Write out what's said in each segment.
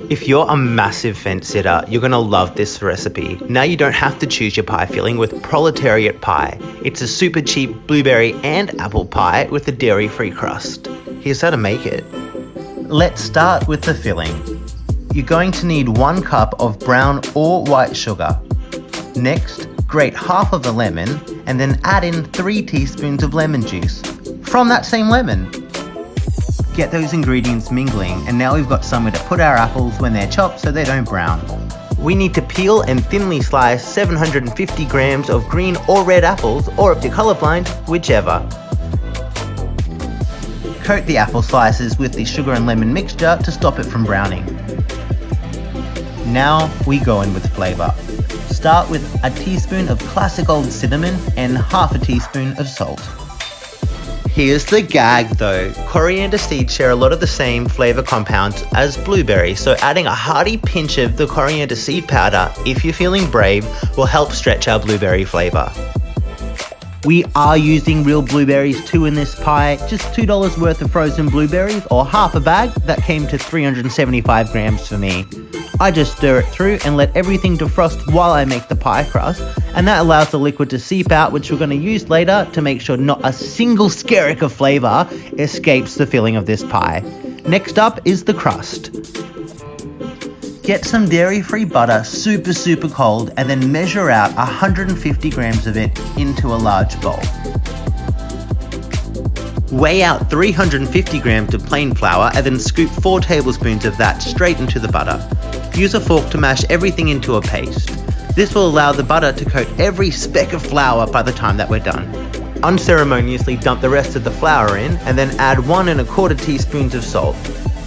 If you're a massive fence sitter, you're going to love this recipe. Now you don't have to choose your pie filling with Proletariat Pie. It's a super cheap blueberry and apple pie with a dairy-free crust. Here's how to make it. Let's start with the filling. You're going to need 1 cup of brown or white sugar. Next, grate half of the lemon and then add in 3 teaspoons of lemon juice from that same lemon. Get those ingredients mingling, and now we've got somewhere to put our apples when they're chopped so they don't brown. We need to peel and thinly slice 750 grams of green or red apples, or if you're colorblind, whichever. Coat the apple slices with the sugar and lemon mixture to stop it from browning. Now we go in with flavour. Start with a teaspoon of classic old cinnamon and half a teaspoon of salt. Here's the gag though, coriander seeds share a lot of the same flavour compounds as blueberry, so adding a hearty pinch of the coriander seed powder, if you're feeling brave, will help stretch our blueberry flavour. We are using real blueberries too in this pie, just $2 worth of frozen blueberries or half a bag, that came to 375 grams for me. I just stir it through and let everything defrost while I make the pie crust, and that allows the liquid to seep out, which we're going to use later to make sure not a single skerrick of flavour escapes the filling of this pie. Next up is the crust. Get some dairy-free butter super cold and then measure out 150 grams of it into a large bowl. Weigh out 350 grams of plain flour and then scoop 4 tablespoons of that straight into the butter. Use a fork to mash everything into a paste. This will allow the butter to coat every speck of flour by the time that we're done. Unceremoniously dump the rest of the flour in and then add 1 1/4 teaspoons of salt.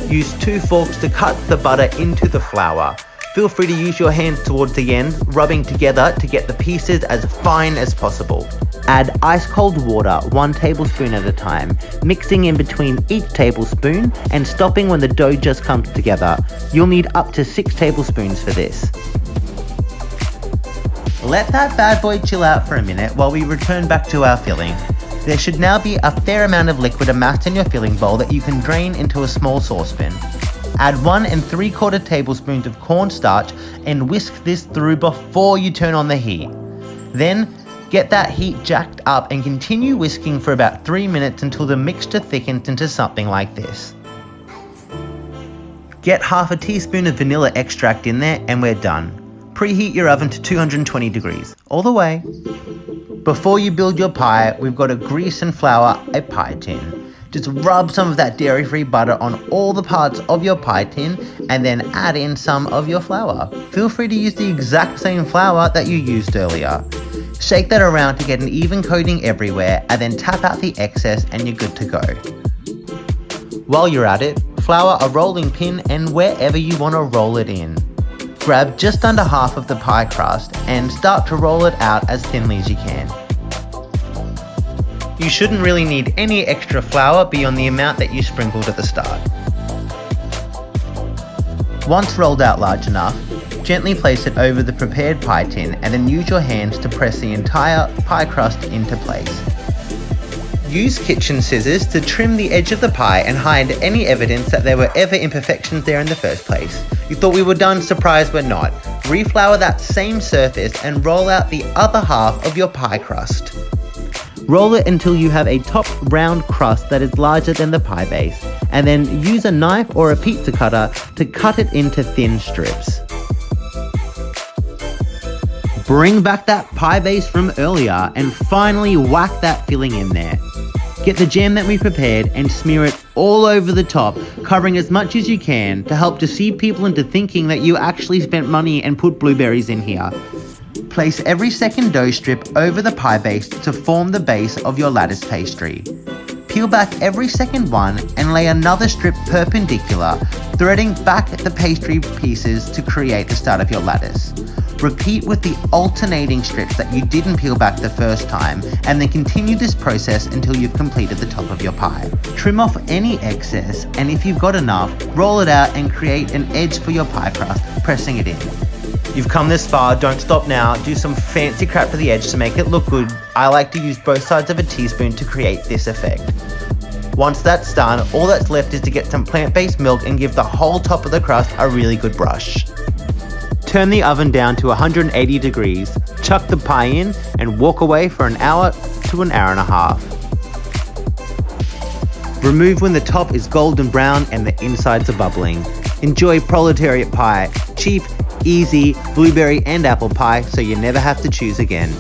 Use 2 forks to cut the butter into the flour. Feel free to use your hands towards the end, rubbing together to get the pieces as fine as possible. Add ice cold water 1 tablespoon at a time, mixing in between each tablespoon and stopping when the dough just comes together. You'll need up to 6 tablespoons for this. Let that bad boy chill out for a minute while we return back to our filling. There should now be a fair amount of liquid amassed in your filling bowl that you can drain into a small saucepan. Add 1 3/4 tablespoons of cornstarch and whisk this through before you turn on the heat. Then, get that heat jacked up and continue whisking for about 3 minutes until the mixture thickens into something like this. Get half a teaspoon of vanilla extract in there and we're done. Preheat your oven to 220 degrees, all the way. Before you build your pie, we've got to grease and flour a pie tin. Just rub some of that dairy-free butter on all the parts of your pie tin and then add in some of your flour. Feel free to use the exact same flour that you used earlier. Shake that around to get an even coating everywhere and then tap out the excess and you're good to go. While you're at it, flour a rolling pin and wherever you want to roll it in. Grab just under half of the pie crust and start to roll it out as thinly as you can. You shouldn't really need any extra flour beyond the amount that you sprinkled at the start. Once rolled out large enough, gently place it over the prepared pie tin and then use your hands to press the entire pie crust into place. Use kitchen scissors to trim the edge of the pie and hide any evidence that there were ever imperfections there in the first place. You thought we were done, surprise we're not. Reflour that same surface and roll out the other half of your pie crust. Roll it until you have a top round crust that is larger than the pie base, and then use a knife or a pizza cutter to cut it into thin strips. Bring back that pie base from earlier and finally whack that filling in there. Get the jam that we prepared and smear it all over the top, covering as much as you can to help deceive people into thinking that you actually spent money and put blueberries in here. Place every second dough strip over the pie base to form the base of your lattice pastry. Peel back every second one and lay another strip perpendicular, threading back the pastry pieces to create the start of your lattice. Repeat with the alternating strips that you didn't peel back the first time, and then continue this process until you've completed the top of your pie. Trim off any excess, and if you've got enough, roll it out and create an edge for your pie crust, pressing it in. You've come this far, don't stop now. Do some fancy crap for the edge to make it look good. I like to use both sides of a teaspoon to create this effect. Once that's done, all that's left is to get some plant-based milk and give the whole top of the crust a really good brush. Turn the oven down to 180 degrees, chuck the pie in, and walk away for an hour to an hour and a half. Remove when the top is golden brown and the insides are bubbling. Enjoy proletariat pie, cheap, easy blueberry and apple pie so you never have to choose again.